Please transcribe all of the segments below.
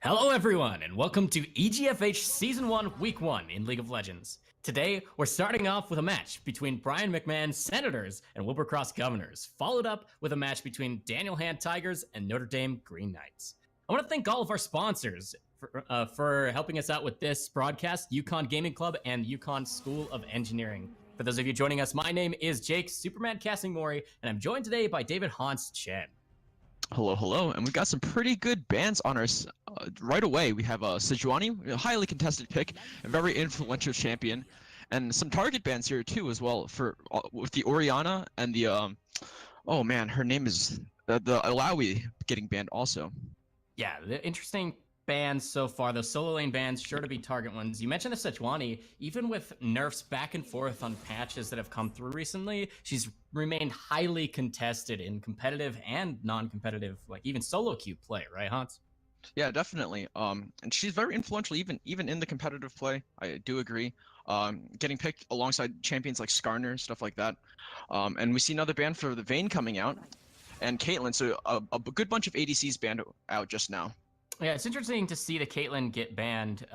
Hello everyone, and welcome to EGFH Season 1, Week 1 in League of Legends. Today, we're starting off with a match between Brien McMahon Senators and Wilbur Governors, followed up with a match between Daniel Hand Tigers and Notre Dame Green Knights. I want to thank all of our sponsors for helping us out with this broadcast, Yukon Gaming Club and Yukon School of Engineering. For those of you joining us, my name is Jake, SupermanCasting Mori, and I'm joined today by David Hans Chen. Hello, and we've got some pretty good bands on our right away. We have Sejuani, a highly contested pick, a very influential champion, and some target bands here too as well for with the Oriana and the oh man, her name is the Alawi getting banned also. Yeah, the interesting bands so far, those solo lane bands, sure to be target ones. You mentioned the Sejuani, even with nerfs back and forth on patches that have come through recently, she's remained highly contested in competitive and non-competitive, like even solo queue play, right, Hans? Yeah, definitely. And she's very influential even in the competitive play. I do agree. Getting picked alongside champions like Skarner, stuff like that. And we see another ban for the Vayne coming out, and Caitlyn. So a good bunch of ADCs banned out just now. Yeah, it's interesting to see the Caitlyn get banned.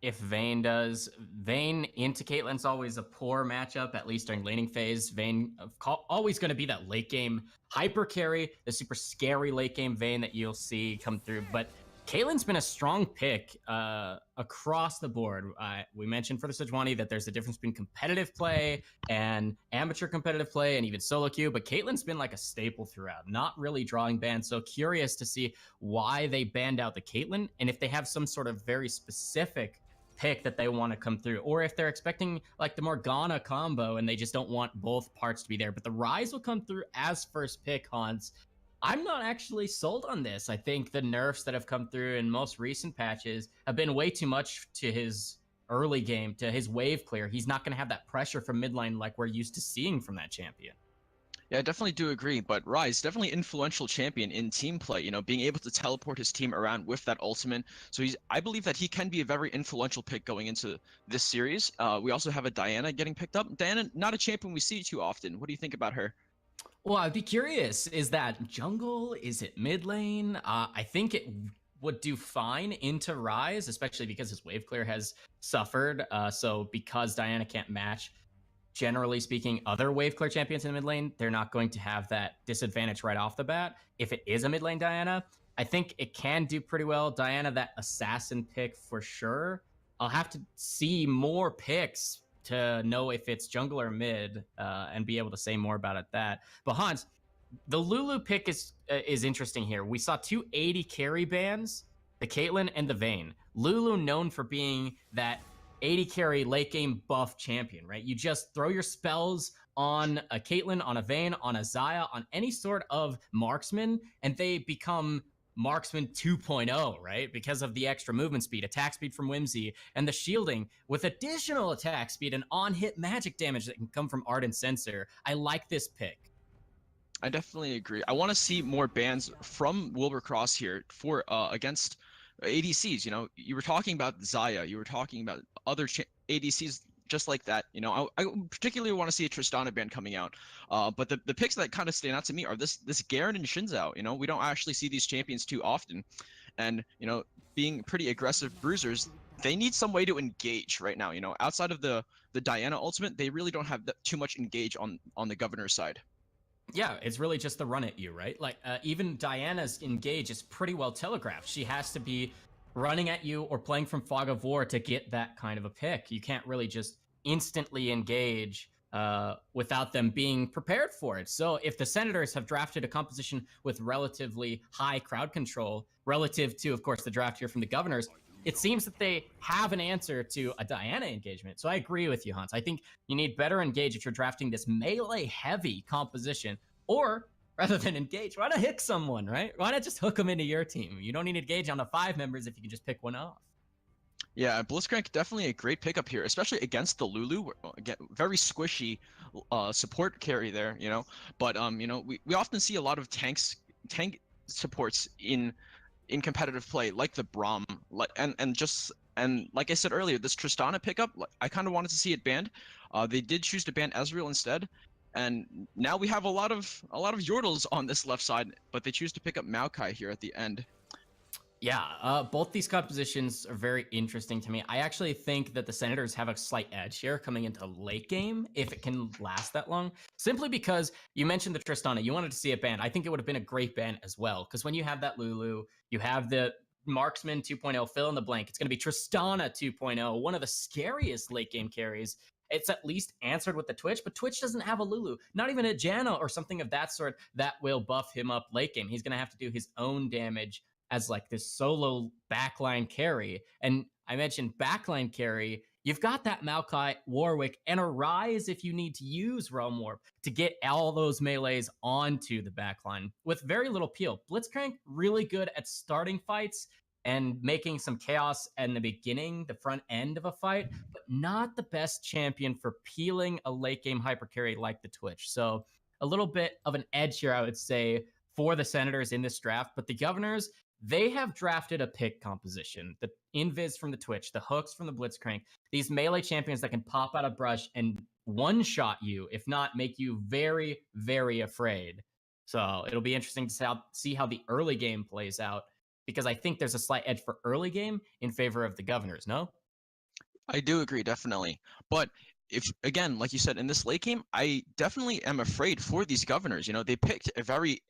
If Vayne does, Vayne into Caitlyn's always a poor matchup, at least during laning phase. Vayne always going to be that late game hyper carry, the super scary late game Vayne that you'll see come through. But Caitlyn's been a strong pick across the board. We mentioned for the Sejuani that there's a difference between competitive play and amateur competitive play and even solo queue, but Caitlyn's been like a staple throughout, not really drawing bans. So curious to see why they banned out the Caitlyn and if they have some sort of very specific pick that they want to come through, or if they're expecting like the Morgana combo and they just don't want both parts to be there. But the Ryze will come through as first pick, Hans. I'm not actually sold on this. I think the nerfs that have come through in most recent patches have been way too much to his early game, to his wave clear. He's not going to have that pressure from midline like we're used to seeing from that champion. Yeah, I definitely do agree, but Ryze, definitely influential champion in team play, you know, being able to teleport his team around with that ultimate. So I believe that he can be a very influential pick going into this series. We also have a Diana getting picked up. Diana, not a champion we see too often. What do you think about her? Well, I'd be curious, is that jungle? Is it mid lane? I think it would do fine into Ryze, especially because his wave clear has suffered. So because Diana can't match, generally speaking, other wave clear champions in the mid lane, they're not going to have that disadvantage right off the bat. If it is a mid lane Diana, I think it can do pretty well. Diana, that assassin pick for sure. I'll have to see more picks to know if it's jungle or mid and be able to say more about it that. But Hans, the Lulu pick is interesting here. We saw two 80 carry bans, the Caitlyn and the Vayne. Lulu known for being that 80 carry late game buff champion, right? You just throw your spells on a Caitlyn, on a Vayne, on a Xayah, on any sort of marksman, and they become Marksman 2.0, right? Because of the extra movement speed, attack speed from Whimsy, and the shielding with additional attack speed and on-hit magic damage that can come from Ardent Sensor. I like this pick. I definitely agree. I want to see more bans from Wilbur here for against ADCs. You know, you were talking about Xayah, you were talking about other ADCs just like that. You know, I particularly want to see a Tristana ban coming out. But the picks that kind of stand out to me are this Garen and Shinzao. You know, we don't actually see these champions too often, and you know, being pretty aggressive bruisers, they need some way to engage right now. You know, outside of the Diana ultimate, they really don't have too much engage on the Governor's side. Yeah, it's really just the run at you, right? Like even Diana's engage is pretty well telegraphed. She has to be running at you or playing from Fog of War to get that kind of a pick. You can't really just instantly engage without them being prepared for it. So if the Senators have drafted a composition with relatively high crowd control relative to, of course, the draft here from the Governors, it seems that they have an answer to a Diana engagement. So I agree with you, Hans. I think you need better engage if you're drafting this melee-heavy composition, or rather than engage, why not hook someone, right? Why not just hook them into your team? You don't need to engage on the 5 members if you can just pick one off. Yeah, Blitzcrank definitely a great pickup here, especially against the Lulu. Again, very squishy support carry there, you know. But you know, we often see a lot of tank supports in competitive play, like the Braum, and like I said earlier, this Tristana pickup, I kind of wanted to see it banned. They did choose to ban Ezreal instead, and now we have a lot of Yordles on this left side, but they choose to pick up Maokai here at the end. Yeah, both these compositions are very interesting to me. I actually think that the Senators have a slight edge here coming into late game if it can last that long. Simply because you mentioned the Tristana, you wanted to see it banned. I think it would have been a great ban as well. Because when you have that Lulu, you have the Marksman 2.0 fill in the blank. It's going to be Tristana 2.0, one of the scariest late game carries. It's at least answered with the Twitch, but Twitch doesn't have a Lulu, not even a Janna or something of that sort that will buff him up late game. He's going to have to do his own damage as like this solo backline carry. And I mentioned backline carry. You've got that Maokai, Warwick, and a Rise if you need to use Realm Warp to get all those melees onto the backline with very little peel. Blitzcrank, really good at starting fights and making some chaos in the beginning, the front end of a fight, but not the best champion for peeling a late game hyper carry like the Twitch. So a little bit of an edge here, I would say, for the Senators in this draft, but the Governors, they have drafted a pick composition. The invis from the Twitch, the hooks from the Blitzcrank, these melee champions that can pop out of brush and one-shot you, if not make you very, very afraid. So it'll be interesting to see how the early game plays out, because I think there's a slight edge for early game in favor of the Governors, no? I do agree, definitely. But if again, like you said, in this late game, I definitely am afraid for these Governors. You know, they picked a very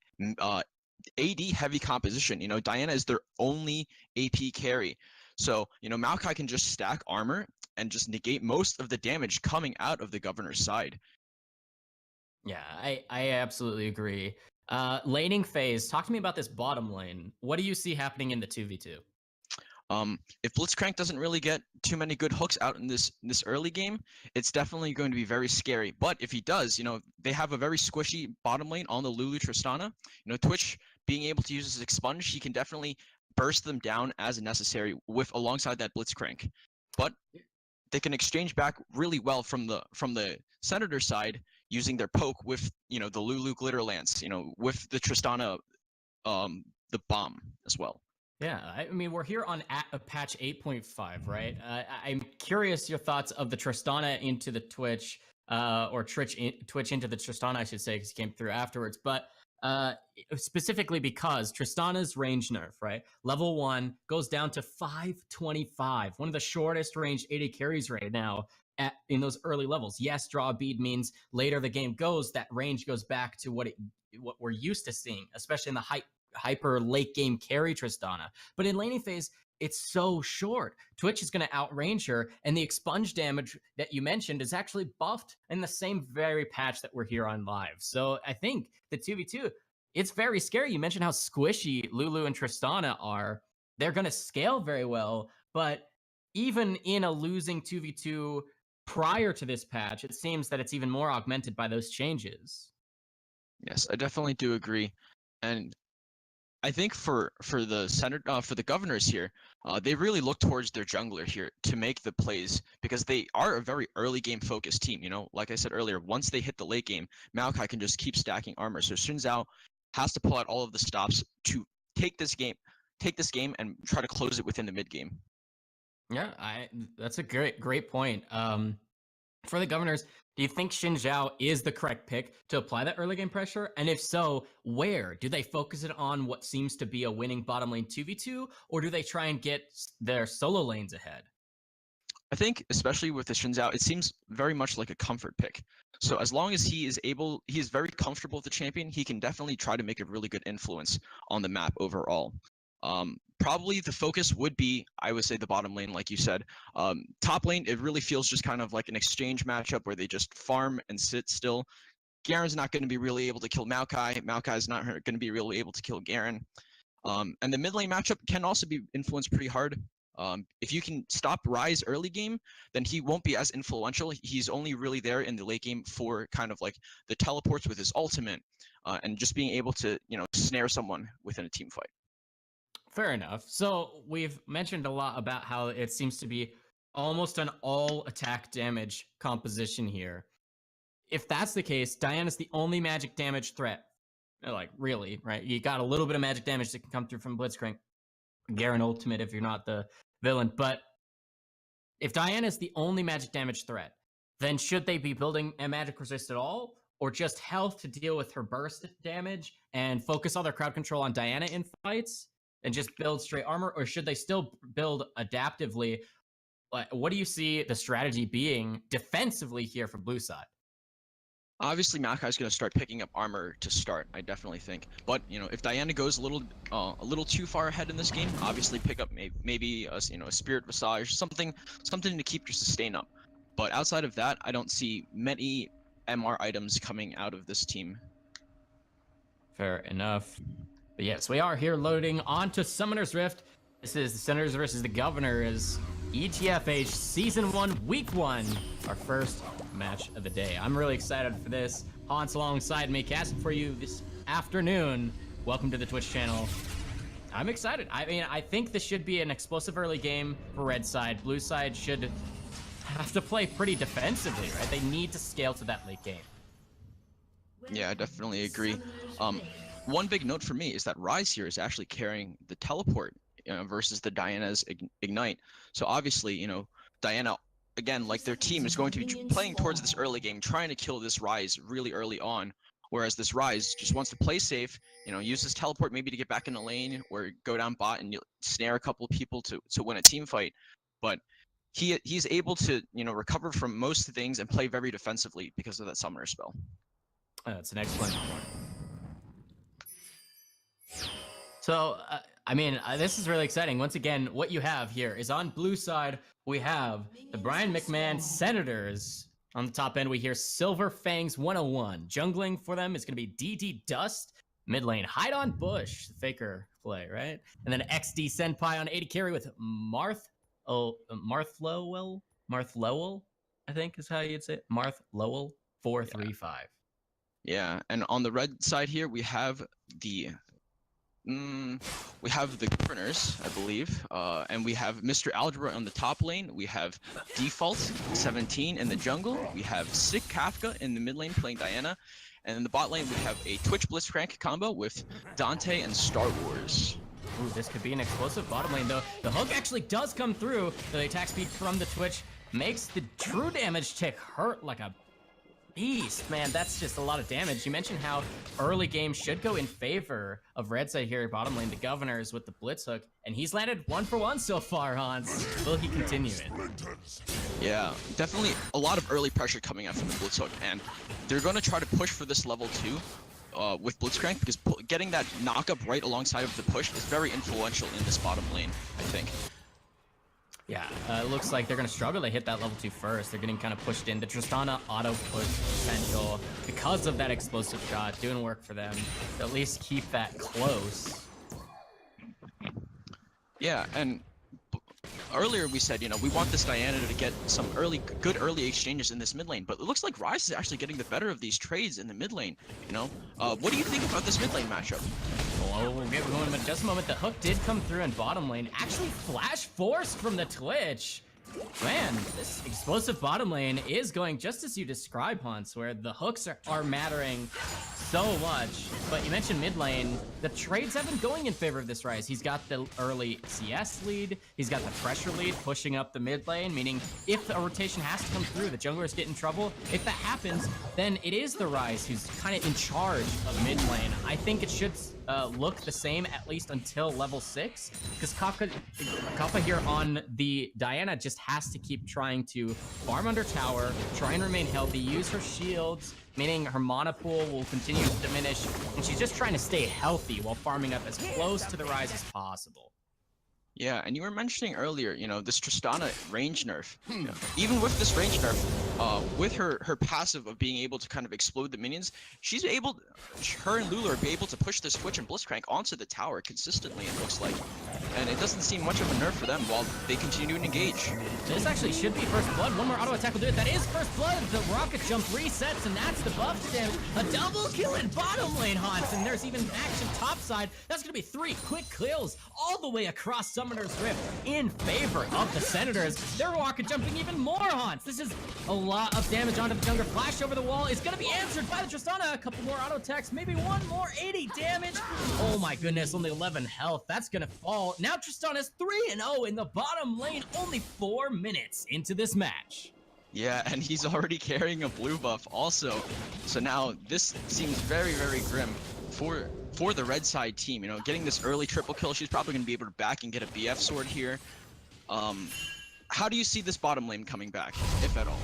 AD heavy composition. You know, Diana is their only AP carry. So, you know, Maokai can just stack armor and just negate most of the damage coming out of the Governor's side. Yeah, I absolutely agree. Laning phase, talk to me about this bottom lane. What do you see happening in the 2v2? If Blitzcrank doesn't really get too many good hooks out in this early game, it's definitely going to be very scary. But if he does, you know, they have a very squishy bottom lane on the Lulu Tristana. You know, Twitch being able to use his expunge, he can definitely burst them down as necessary with alongside that Blitzcrank. But they can exchange back really well from the Senator side using their poke with, you know, the Lulu Glitter Lance, you know, with the Tristana the bomb as well. Yeah, I mean, we're here on patch 8.5, right? I'm curious your thoughts of the Tristana into the Twitch, or Twitch into the Tristana, I should say, because he came through afterwards. But specifically because Tristana's range nerf, right? Level 1 goes down to 525, one of the shortest range AD carries right now in those early levels. Yes, draw a bead means later the game goes, that range goes back to what we're used to seeing, especially in the hyper late game carry Tristana. But in laning phase, it's so short. Twitch is going to outrange her, and the expunge damage that you mentioned is actually buffed in the same very patch that we're here on live. So I think the 2v2, it's very scary. You mentioned how squishy Lulu and Tristana are. They're going to scale very well, but even in a losing 2v2 prior to this patch, it seems that it's even more augmented by those changes. Yes, I definitely do agree. And I think for the Governors here, they really look towards their jungler here to make the plays because they are a very early game focused team. You know, like I said earlier, once they hit the late game, Maokai can just keep stacking armor. So Sun Zhao has to pull out all of the stops to take this game and try to close it within the mid game. Yeah, that's a great point. For the Governors, do you think Xin Zhao is the correct pick to apply that early game pressure? And if so, where? Do they focus it on what seems to be a winning bottom lane 2v2, or do they try and get their solo lanes ahead? I think, especially with the Xin Zhao, it seems very much like a comfort pick. So as long as he is very comfortable with the champion, he can definitely try to make a really good influence on the map overall. Probably the focus would be, I would say, the bottom lane, like you said. Top lane, it really feels just kind of like an exchange matchup where they just farm and sit still. Garen's not going to be really able to kill Maokai. Maokai's not going to be really able to kill Garen. And the mid lane matchup can also be influenced pretty hard. If you can stop Rise early game, then he won't be as influential. He's only really there in the late game for kind of like the teleports with his ultimate and just being able to, you know, snare someone within a team fight. Fair enough. So we've mentioned a lot about how it seems to be almost an all attack damage composition here. If that's the case, Diana's the only magic damage threat. Like, really, right? You got a little bit of magic damage that can come through from Blitzcrank. Garen ultimate if you're not the villain. But if Diana's the only magic damage threat, then should they be building a magic resist at all? Or just health to deal with her burst damage and focus all their crowd control on Diana in fights? and just build straight armor, or should they still build adaptively? What do you see the strategy being defensively here for blue side? Obviously, Makai's going to start picking up armor to start, I definitely think. But, if Diana goes a little too far ahead in this game, obviously pick up maybe a Spirit Visage, something to keep your sustain up. But outside of that, I don't see many MR items coming out of this team. Fair enough. But yes, we are here loading onto Summoner's Rift. This is the Senators versus the Governors. EGFH Season 1, Week 1. Our first match of the day. I'm really excited for this. Hans alongside me, casting for you this afternoon. Welcome to the Twitch channel. I'm excited. I mean, I think this should be an explosive early game for red side. Blue side should have to play pretty defensively, right? They need to scale to that late game. Yeah, I definitely agree. One big note for me is that Rise here is actually carrying the teleport versus the Diana's Ignite. So obviously, Diana, again, like their team is going to be playing towards this early game, trying to kill this Rise really early on. Whereas this Rise just wants to play safe, use his teleport maybe to get back in the lane or go down bot and snare a couple of people to win a team fight. But he's able to, recover from most things and play very defensively because of that summoner spell. That's an excellent point. So, I mean, this is really exciting. Once again, what you have here is on blue side, we have the Brien McMahon Senators. On the top end, we hear Silver Fangs 101. Jungling for them is going to be DD Dust. Mid lane, Hide on Bush, Faker play, right? And then XD Senpai on 80 carry with Marth Lowell, I think is how you'd say it. Marth Lowell 435. Yeah, and on the red side here, we have the Governors, I believe, and we have Mr. Algebra on the top lane. We have Default 17 in the jungle. We have Sick Kafka in the mid lane playing Diana, and in the bot lane we have a Twitch Blitzcrank combo with Dante and Star Wars. Ooh, this could be an explosive bottom lane though. The hook actually does come through. The attack speed from the Twitch makes the true damage tick hurt like a beast. Man, that's just a lot of damage. You mentioned how early game should go in favor of red side here, bottom lane, the Governors with the Blitz hook, and he's landed 1 for 1 so far, Hans. Will he continue it? Yeah, definitely a lot of early pressure coming out from the Blitz hook, and they're going to try to push for this level 2 with Blitzcrank, because getting that knock-up right alongside of the push is very influential in this bottom lane, I think. Yeah, it looks like they're going to struggle to hit that level 2 first. They're getting kind of pushed in. The Tristana auto-push potential, because of that explosive shot, doing work for them. To at least keep that close. Yeah, and earlier we said, we want this Diana to get some good early exchanges in this mid lane, but it looks like Rise is actually getting the better of these trades in the mid lane, What do you think about this mid lane matchup? Well, we'll get going in just a moment. The hook did come through in bottom lane. Actually flash forced from the Twitch. Man, this explosive bottom lane is going just as you described, Hans, where the hooks are mattering so much. But you mentioned mid lane. The trades have been going in favor of this Rise. He's got the early CS lead. He's got the pressure lead pushing up the mid lane, meaning if a rotation has to come through, the junglers get in trouble. If that happens, then it is the Rise who's kind of in charge of mid lane. I think it should look the same at least until level 6, because Kappa here on the Diana just has to keep trying to farm under tower, try and remain healthy, use her shields, meaning her mana pool will continue to diminish, and she's just trying to stay healthy while farming up as close to the Rise as possible. Yeah, and you were mentioning earlier, this Tristana range nerf. Even with this range nerf, with her passive of being able to kind of explode the minions, her and Lulu are able to push this Twitch and Blitzcrank onto the tower consistently, it looks like. And it doesn't seem much of a nerf for them while they continue to engage. This actually should be first blood. One more auto attack will do it. That is first blood. The rocket jump resets, and that's the buff to damage. A double kill in bottom lane, Hans, and there's even action top side. That's going to be 3 quick kills all the way across Summoner's Rift in favor of the Senators. They're rocket jumping even more, Hans. This is a lot of damage onto the jungler. Flash over the wall is going to be answered by the Tristana. A couple more auto attacks, maybe one more 80 damage. Oh my goodness, only 11 health. That's going to fall. Now Tristana's 3-0 in the bottom lane, only 4 minutes into this match. Yeah, and he's already carrying a blue buff also. So now this seems very, very grim for for the red side team. You know, getting this early triple kill, she's probably going to be able to back and get a BF sword here. How do you see this bottom lane coming back, if at all?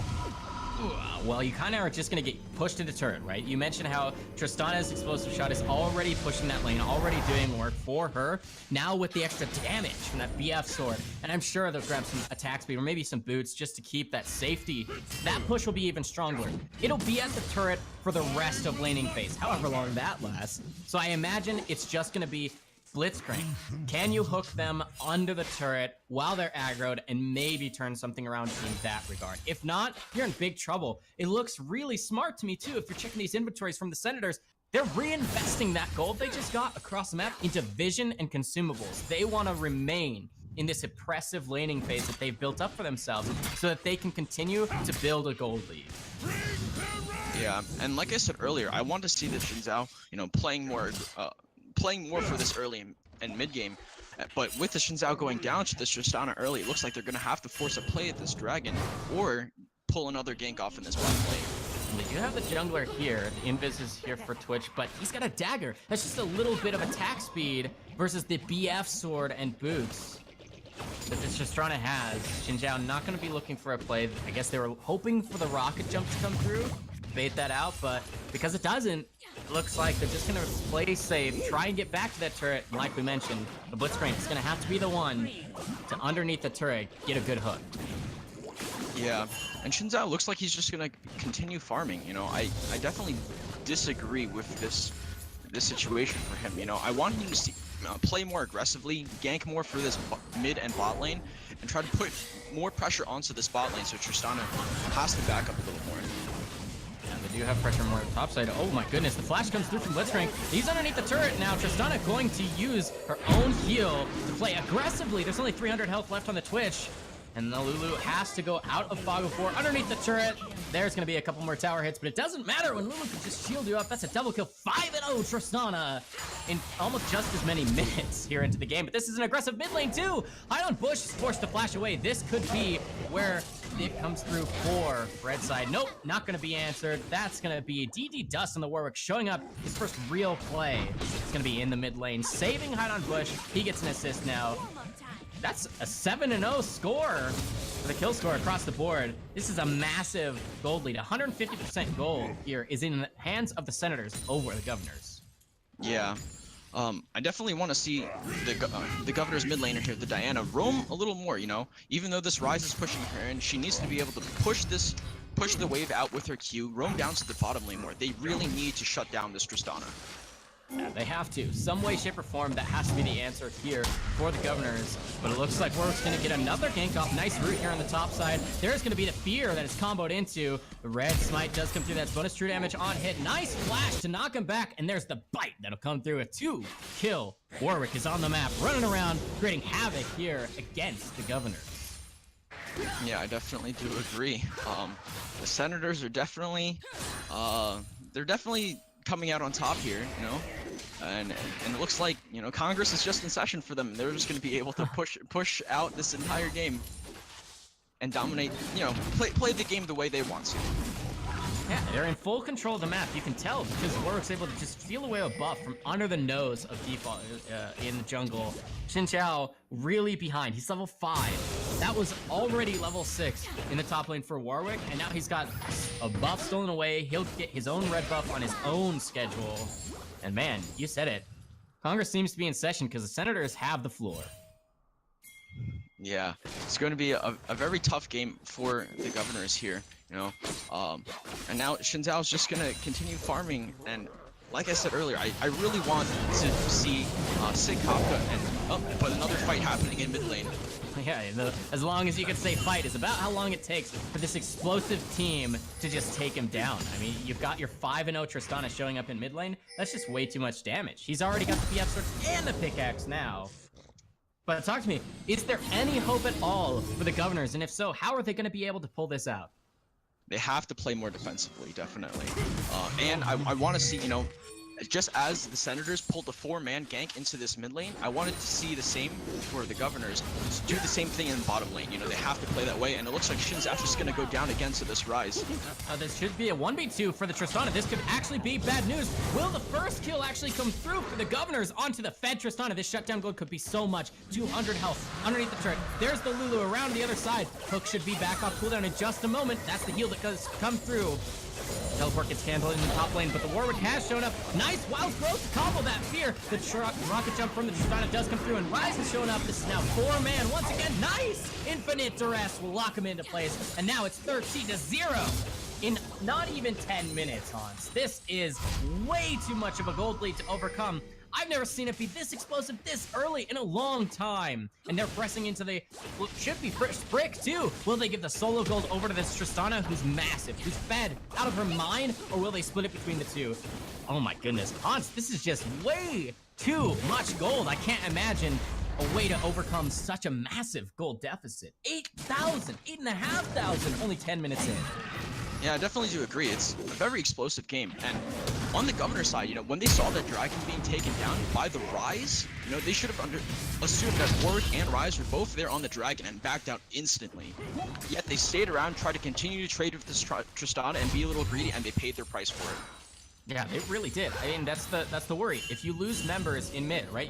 Well, you kind of are just going to get pushed into turret, right? You mentioned how Tristana's explosive shot is already pushing that lane, already doing work for her. Now with the extra damage from that BF sword, and I'm sure they'll grab some attack speed or maybe some boots just to keep that safety. That push will be even stronger. It'll be at the turret for the rest of laning phase, however long that lasts. So I imagine it's just going to be Blitzcrank. Can you hook them under the turret while they're aggroed and maybe turn something around in that regard? If not, you're in big trouble. It looks really smart to me too. If you're checking these inventories from the Senators, they're reinvesting that gold they just got across the map into vision and consumables. They want to remain in this oppressive laning phase that they've built up for themselves so that they can continue to build a gold lead. Yeah, and like I said earlier, I want to see the Xin Zhao, you know, playing more for this early and mid game, but with the Xin Zhao going down to this Tristana early, it looks like they're gonna have to force a play at this dragon or pull another gank off in this bottom lane. They do have the jungler here. The Invis is here for Twitch, but he's got a dagger. That's just a little bit of attack speed versus the BF sword and boots that this Tristana has. Xin Zhao not going to be looking for a play. I guess they were hoping for the rocket jump to come through, bait that out, but because it doesn't, it looks like they're just going to play safe, try and get back to that turret. Like we mentioned, the Blitzcrank is going to have to be the one to underneath the turret get a good hook. Yeah, and Xin Zhao looks like he's just gonna continue farming. You know, I definitely disagree with this situation for him. You know, I want him to play more aggressively, gank more for this mid and bot lane, and try to put more pressure onto this bot lane so Tristana has to back up a little more. Yeah, they do have pressure more top side. Oh my goodness, the flash comes through from Blitzcrank. He's underneath the turret now. Tristana going to use her own heal to play aggressively. There's only 300 health left on the Twitch. And the Lulu has to go out of Fog of War underneath the turret. There's going to be a couple more tower hits, but it doesn't matter when Lulu can just shield you up. That's a double kill. 5-0 Tristana in almost just as many minutes here into the game. But this is an aggressive mid lane too. Highland Bush is forced to flash away. This could be where it comes through for red side. Nope, not going to be answered. That's going to be DD Dust on the Warwick showing up his first real play. It's going to be in the mid lane, saving Highland Bush. He gets an assist now. That's a 7-0 score for the kill score across the board. This is a massive gold lead. 150% gold here is in the hands of the Senators over the Governors. Yeah, I definitely want to see the Governor's mid laner here, the Diana, roam a little more. You know, even though this Ryze is pushing her, and she needs to be able to push the wave out with her Q, roam down to the bottom lane more. They really need to shut down this Tristana. Yeah, they have to. Some way, shape, or form, that has to be the answer here for the Governors. But it looks like Warwick's going to get another gank off. Nice root here on the top side. There's going to be the fear that is comboed into. The red smite does come through. That's bonus true damage on hit. Nice flash to knock him back. And there's the bite that'll come through. A 2-kill. Warwick is on the map, running around, creating havoc here against the Governors. Yeah, I definitely do agree. The Senators are definitely, they're definitely coming out on top here, you know, and it looks like, you know, Congress is just in session for them. They're just going to be able to push out this entire game and dominate, you know, play the game the way they want to. Yeah, they're in full control of the map. You can tell because Warwick's able to just steal away a buff from under the nose of default in the jungle. Xin Zhao really behind. He's level 5. That was already level 6 in the top lane for Warwick, and now he's got a buff stolen away. He'll get his own red buff on his own schedule. And man, you said it. Congress seems to be in session because the Senators have the floor. Yeah, it's going to be a very tough game for the Governors here, you know. And now Xin Zhao is just going to continue farming, and like I said earlier, I really want to see Sig Kafka but another fight happening in mid lane. Yeah, as long as you can say fight is about how long it takes for this explosive team to just take him down. I mean, you've got your 5-0 Tristana showing up in mid lane. That's just way too much damage. He's already got the BF sword and the pickaxe now. But talk to me, is there any hope at all for the Governors? And if so, how are they going to be able to pull this out? They have to play more defensively, definitely. And I want to see, you know, just as the Senators pulled the 4-man gank into this mid lane, I wanted to see the same for the Governors. Do the same thing in the bottom lane. You know, they have to play that way, and it looks like Shin's actually just going to go down again to this Rise. This should be a 1v2 for the Tristana. This could actually be bad news. Will the first kill actually come through for the Governors onto the fed Tristana? This shutdown gold could be so much. 200 health underneath the turret. There's the Lulu around the other side. Hook should be back off cooldown in just a moment. That's the heal that does come through. Teleport gets handled in the top lane, but the Warwick has shown up. Nice wild growth to combo that fear. The rocket jump from the Tristana does come through, and Rise has shown up. This is now 4-man once again. Nice! Infinite duress will lock him into place, and now it's 13-0 in not even 10 minutes, Hans. This is way too much of a gold lead to overcome. I've never seen it be this explosive this early in a long time. And they're pressing into the, well, should be first brick too. Will they give the solo gold over to this Tristana who's massive, who's fed out of her mind, or will they split it between the two? Oh my goodness, Hans, this is just way too much gold. I can't imagine a way to overcome such a massive gold deficit. 8,000, 8,500, only 10 minutes in. Yeah, I definitely do agree. It's a very explosive game. And on the Governor side, you know, when they saw that Dragon being taken down by the Rise, you know, they should have assumed that Warwick and Rise were both there on the Dragon and backed out instantly. Yet they stayed around, tried to continue to trade with this Tristana and be a little greedy, and they paid their price for it. Yeah, it really did. I mean, that's the worry. If you lose members in mid, right?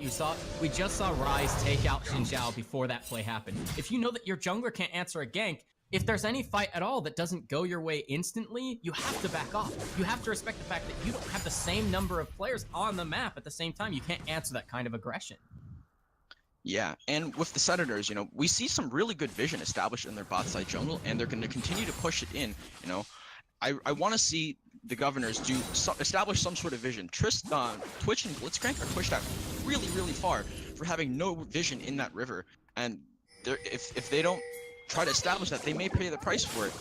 We just saw Rise take out Xin Zhao before that play happened. If you know that your jungler can't answer a gank, if there's any fight at all that doesn't go your way instantly, you have to back off. You have to respect the fact that you don't have the same number of players on the map at the same time. You can't answer that kind of aggression. Yeah, and with the Senators, you know, we see some really good vision established in their bot side jungle, and they're going to continue to push it in. You know, I want to see the Governors establish some sort of vision. Twitch and Blitzcrank are pushed out really, really far for having no vision in that river, and if they don't try to establish that, they may pay the price for it.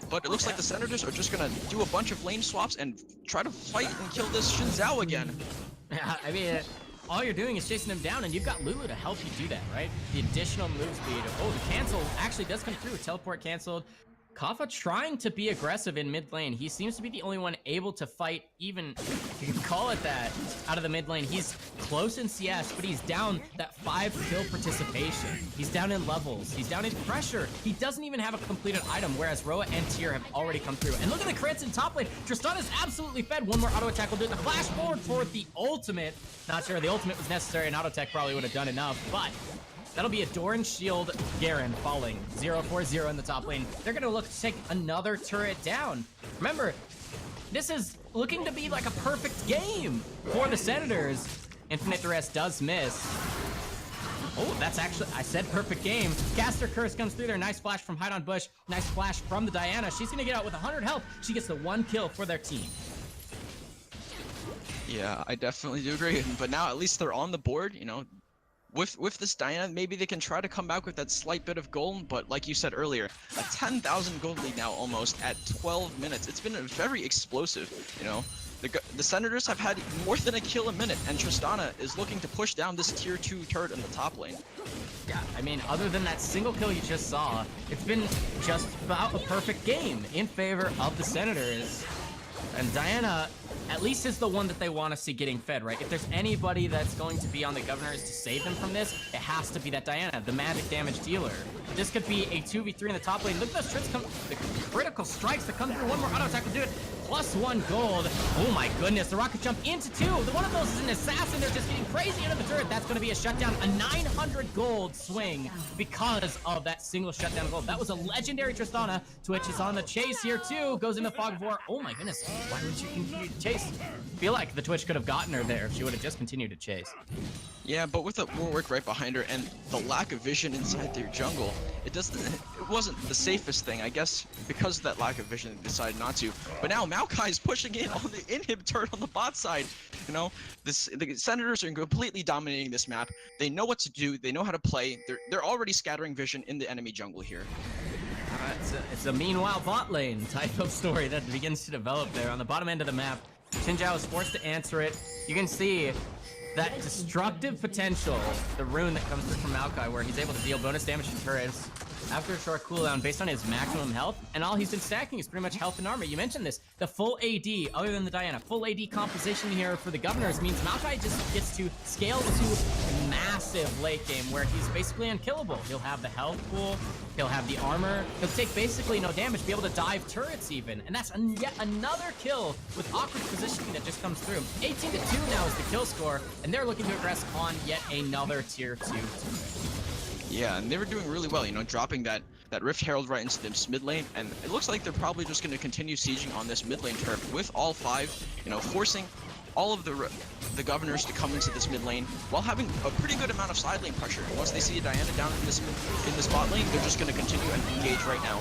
But it looks like the Senators are just gonna do a bunch of lane swaps and try to fight and kill this Xin Zhao again. Yeah, I mean, all you're doing is chasing him down, and you've got Lulu to help you do that, right? The additional move speed. Oh, the cancel actually does come through. Teleport canceled. Kafka trying to be aggressive in mid lane. He seems to be the only one able to fight, even, you can call it that, out of the mid lane. He's close in CS, but he's down that 5 kill participation. He's down in levels. He's down in pressure. He doesn't even have a completed item, whereas Roa and Tyr have already come through. And look at the crits in top lane. Tristana's absolutely fed. One more auto attack will do it. The flash forward for the ultimate. Not sure the ultimate was necessary, and auto attack probably would have done enough, but that'll be a Doran Shield Garen falling. 0-4-0 in the top lane. They're gonna look to take another turret down. Remember, this is looking to be like a perfect game for the Senators. Infinite Duress does miss. Oh, that's actually, I said perfect game. Caster Curse comes through there. Nice flash from Hide on Bush. Nice flash from the Diana. She's gonna get out with 100 health. She gets the 1 kill for their team. Yeah, I definitely do agree. But now at least they're on the board, you know. With this Diana, maybe they can try to come back with that slight bit of gold, but like you said earlier, a 10,000 gold lead now almost at 12 minutes. It's been very explosive, you know. The Senators have had more than a kill a minute, and Tristana is looking to push down this tier 2 turret in the top lane. Yeah, I mean, other than that single kill you just saw, it's been just about a perfect game in favor of the Senators. And Diana, at least, is the one that they want to see getting fed, right? If there's anybody that's going to be on the Governors to save them from this, it has to be that Diana, the magic damage dealer. This could be a 2v3 in the top lane. Look at those tricks come, the critical strikes that come through. One more auto attack will do it. +1 gold. Oh my goodness, the rocket jump into 2. The one of those is an assassin. They're just getting crazy into the turret. That's going to be a shutdown, a 900 gold swing because of that single shutdown gold. That was a legendary Tristana. Twitch is on the chase here too. Goes into Fog of War. Oh my goodness, why would you continue to chase? I feel like the Twitch could have gotten her there if she would have just continued to chase. Yeah, but with the Warwick right behind her and the lack of vision inside their jungle, it wasn't the safest thing. I guess because of that lack of vision, they decided not to. But now Maokai is pushing in on the inhib turret on the bot side. You know, the Senators are completely dominating this map. They know what to do. They know how to play. They're already scattering vision in the enemy jungle here. It's a meanwhile bot lane type of story that begins to develop there on the bottom end of the map. Xin Zhao is forced to answer it. You can see that destructive potential, the rune that comes through from Maokai, where he's able to deal bonus damage to turrets. after a short cooldown based on his maximum health, and all he's been stacking is pretty much health and armor. You mentioned this, the full AD, other than the Diana, full AD composition here for the Governors means Maokai just gets to scale to massive late game where he's basically unkillable. He'll have the health pool, he'll have the armor, he'll take basically no damage, be able to dive turrets even, and that's yet another kill with awkward positioning that just comes through. 18-2 now is the kill score, and they're looking to aggress on yet another tier 2. Yeah, and they were doing really well, you know, dropping that Rift Herald right into this mid lane, and it looks like they're probably just going to continue sieging on this mid lane turf with all 5, you know, forcing all of the Governors to come into this mid lane while having a pretty good amount of side lane pressure. Once they see Diana down in this bot lane, they're just going to continue and engage right now.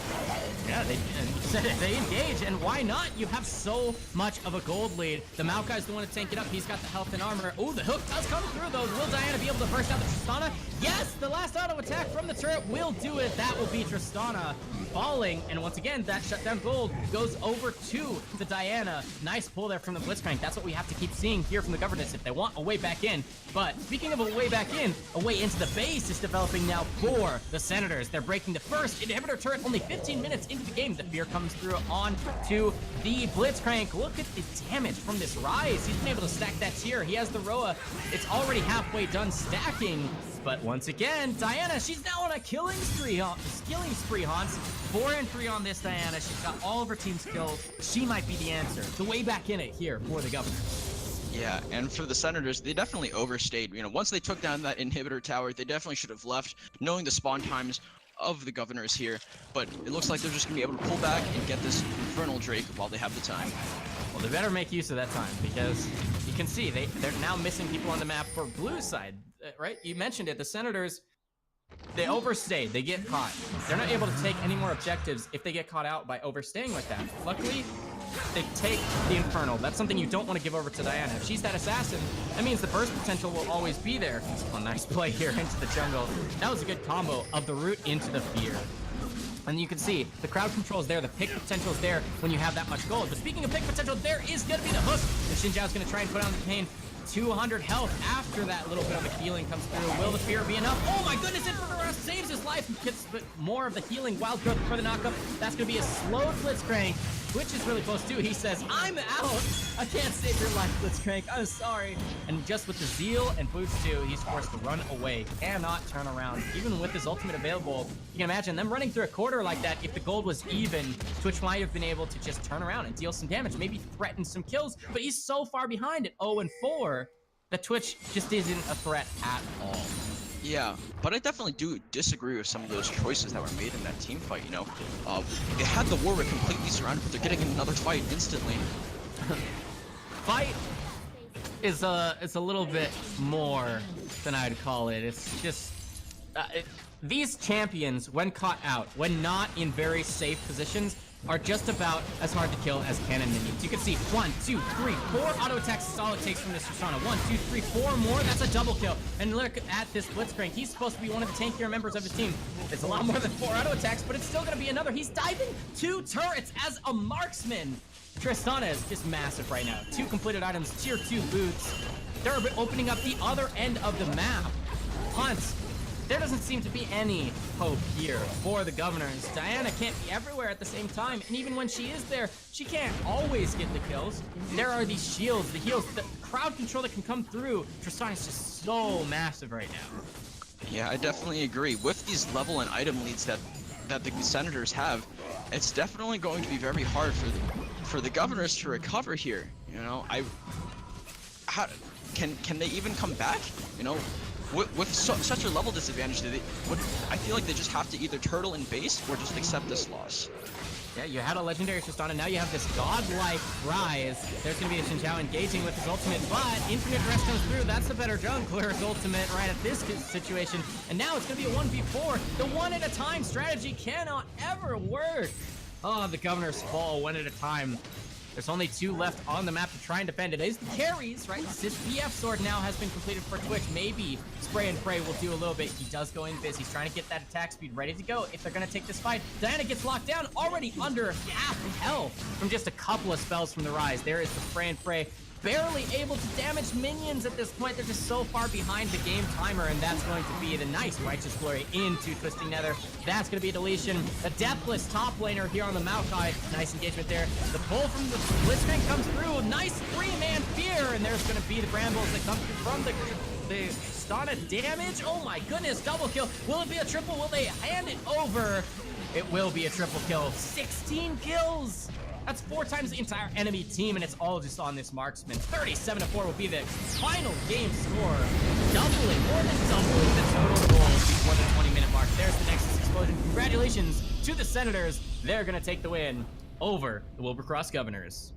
Yeah, they engage, and why not? You have so much of a gold lead. The Maokai's the one to tank it up. He's got the health and armor. Oh, the hook does come through, though. Will Diana be able to burst out the Tristana? Yes, the last auto attack from the turret will do it. That will be Tristana falling, and once again, that shutdown gold goes over to the Diana. Nice pull there from the Blitzcrank. That's what we have to keep seeing here from the Governors if they want a way back in. But speaking of a way back in, a way into the base is developing now for the Senators. They're breaking the first inhibitor turret only 15 minutes into the game. The fear comes through on to the Blitzcrank. Look at the damage from this Rise. He's been able to stack that tier. He has the Roa. It's already halfway done stacking. But once again, Diana, she's now on a killing spree, Hans. 4-3 on this Diana. She's got all of her team's kills. She might be the answer. The way back in it here for the Governors. Yeah, and for the Senators, they definitely overstayed. You know, once they took down that inhibitor tower, they definitely should have left, knowing the spawn times of the Governors here. But it looks like they're just going to be able to pull back and get this Infernal Drake while they have the time. Well, they better make use of that time, because you can see they're now missing people on the map for blue side, right? You mentioned it, the Senators, they overstayed, they get caught. They're not able to take any more objectives if they get caught out by overstaying like that. Luckily, they take the Infernal. That's something you don't want to give over to Diana. If she's that assassin, that means the burst potential will always be there. Oh, nice play here into the jungle. That was a good combo of the root into the fear. And you can see the crowd control is there, the pick potential is there when you have that much gold. But speaking of pick potential, there is going to be the hook. And Xin Zhao's going to try and put on the pain. 200 health after that little bit of the healing comes through. Will the fear be enough? Oh my goodness, Infernal saves his life and gets more of the healing. Wild growth for the knockup. That's going to be a slow Blitzcrank. Twitch is really close too. He says, I'm out. I can't save your life, Blitzcrank. I'm sorry. And just with the zeal and boots too, he's forced to run away. Cannot turn around. Even with his ultimate available, you can imagine them running through a quarter like that. If the gold was even, Twitch might have been able to just turn around and deal some damage, maybe threaten some kills, but he's so far behind at 0-4 that Twitch just isn't a threat at all. Yeah, but I definitely do disagree with some of those choices that were made in that team fight, you know. They had the Warwick completely surrounded, but they're getting another fight instantly. Fight is a little bit more than I'd call it. It's just... these champions, when caught out, when not in very safe positions, are just about as hard to kill as cannon minions. You can see 1, 2, 3, 4 auto attacks is all it takes from this Tristana. 1, 2, 3, 4 more. That's a double kill. And look at this Blitzcrank. He's supposed to be one of the tankier members of his team. It's a lot more than 4 auto attacks, but it's still going to be another. He's diving 2 turrets as a marksman. Tristana is just massive right now. 2 completed items, tier 2 boots. They're opening up the other end of the map. Hunts. There doesn't seem to be any hope here for the Governors. Diana can't be everywhere at the same time, and even when she is there, she can't always get the kills. There are these shields, the heals, the crowd control that can come through. Tristana is just so massive right now. Yeah, I definitely agree. With these level and item leads that the Senators have, it's definitely going to be very hard for the Governors to recover here. You know, can they even come back? You know. With such a level disadvantage, I feel like they just have to either turtle in base or just accept this loss. Yeah, you had a legendary Tristana, now you have this godlike Rise. There's going to be a Xin Zhao engaging with his ultimate, but Infinite Rest comes through. That's the better jungler's ultimate right at this situation. And now it's going to be a 1v4. The one at a time strategy cannot ever work. Oh, the Governors fall one at a time. There's only 2 left on the map to try and defend it. It's the carries, right? This BF sword now has been completed for Twitch. Maybe Spray and Pray will do a little bit. He does go in biz. He's trying to get that attack speed ready to go if they're going to take this fight. Diana gets locked down, already under half health from just a couple of spells from the Rise. There is the Spray and Pray. barely able to damage minions at this point. They're just so far behind the game timer, and that's going to be the nice Righteous Flurry into Twisting Nether. That's going to be a deletion. The Deathless top laner here on the Maokai. Nice engagement there. The pull from the Blitzcrank comes through. Nice 3-man fear, and there's going to be the Brambles that come through from the stun of damage. Oh my goodness, double kill. Will it be a triple? Will they hand it over? It will be a triple kill. 16 kills. That's 4 times the entire enemy team, and it's all just on this marksman. 37-4 will be the final game score. Doubling, more than doubling the total goal before the 20-minute mark. There's the Nexus explosion. Congratulations to the Senators. They're going to take the win over the Wilbur Cross Governors.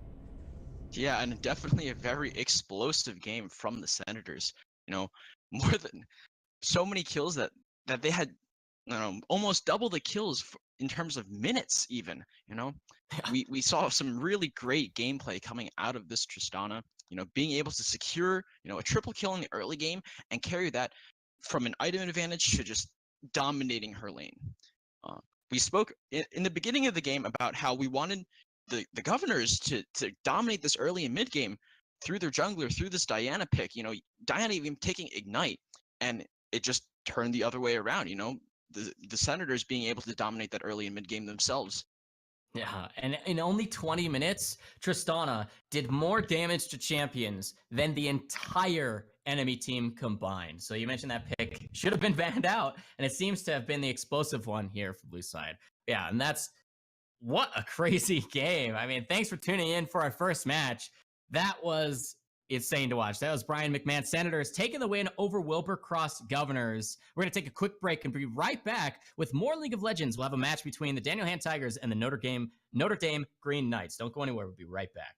Yeah, and definitely a very explosive game from the Senators. You know, more than so many kills that they had, you know, almost double the kills in terms of minutes even, you know. We saw some really great gameplay coming out of this Tristana, you know, being able to secure, you know, a triple kill in the early game and carry that from an item advantage to just dominating her lane. We spoke in the beginning of the game about how we wanted the Governors to dominate this early and mid game through their jungler, through this Diana pick. You know, Diana even taking Ignite, and it just turned the other way around, you know. The Senators being able to dominate that early and mid game themselves. Yeah, and in only 20 minutes, Tristana did more damage to champions than the entire enemy team combined. So you mentioned that pick should have been banned out, and it seems to have been the explosive one here for Blue Side. Yeah, and that's what a crazy game. I mean, thanks for tuning in for our first match. That was insane to watch. That was Brien McMahon, Senators, taking the win over Wilbur Cross Governors. We're going to take a quick break and be right back with more League of Legends. We'll have a match between the Daniel Hand Tigers and the Notre Dame Green Knights. Don't go anywhere. We'll be right back.